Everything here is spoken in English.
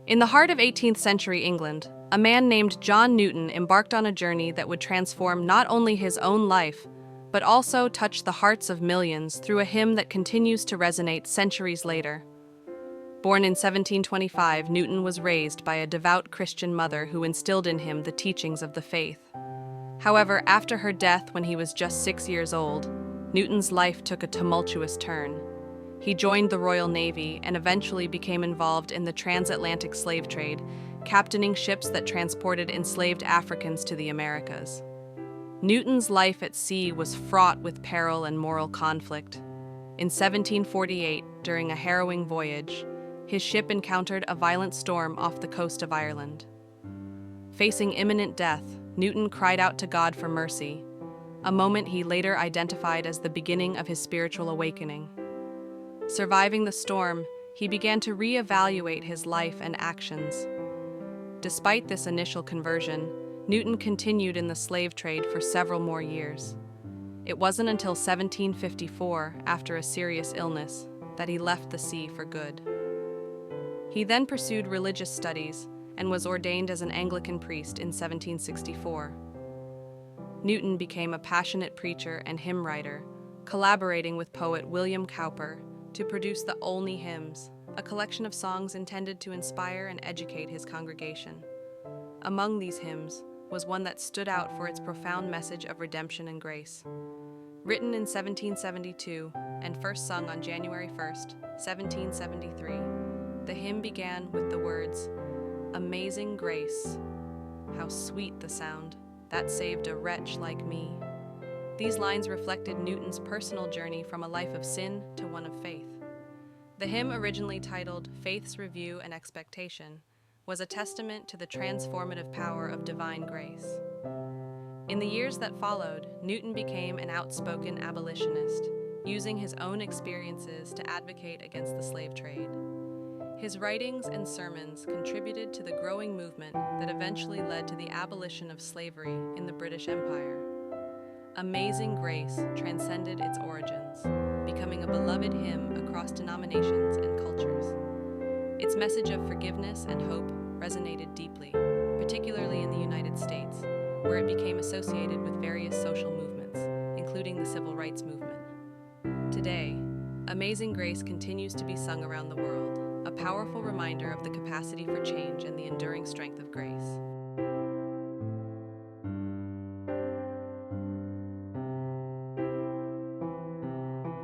In the heart of 18th century England, a man named John Newton embarked on a journey that would transform not only his own life, but also touch the hearts of millions through a hymn that continues to resonate centuries later. Born in 1725, Newton was raised by a devout Christian mother who instilled in him the teachings of the faith. However, after her death when he was just 6 years old, Newton's life took a tumultuous turn. He joined the Royal Navy and eventually became involved in the transatlantic slave trade, captaining ships that transported enslaved Africans to the Americas. Newton's life at sea was fraught with peril and moral conflict. In 1748, during a harrowing voyage, his ship encountered a violent storm off the coast of Ireland. Facing imminent death, Newton cried out to God for mercy, a moment he later identified as the beginning of his spiritual awakening. Surviving the storm, he began to reevaluate his life and actions. Despite this initial conversion, Newton continued in the slave trade for several more years. It wasn't until 1754, after a serious illness, that he left the sea for good. He then pursued religious studies and was ordained as an Anglican priest in 1764. Newton became a passionate preacher and hymn writer, collaborating with poet William Cowper to produce the Olney Hymns, a collection of songs intended to inspire and educate his congregation. Among these hymns was one that stood out for its profound message of redemption and grace. Written in 1772 and first sung on January 1st, 1773, the hymn began with the words, "Amazing grace, how sweet the sound that saved a wretch like me." These lines reflected Newton's personal journey from a life of sin to one of faith. The hymn, originally titled Faith's Review and Expectation, was a testament to the transformative power of divine grace. In the years that followed, Newton became an outspoken abolitionist, using his own experiences to advocate against the slave trade. His writings and sermons contributed to the growing movement that eventually led to the abolition of slavery in the British Empire. Amazing Grace transcended its origins, becoming a beloved hymn across denominations and cultures. Its message of forgiveness and hope resonated deeply, particularly in the United States, where it became associated with various social movements, including the civil rights movement. Today, Amazing Grace continues to be sung around the world, a powerful reminder of the capacity for change and the enduring strength of grace.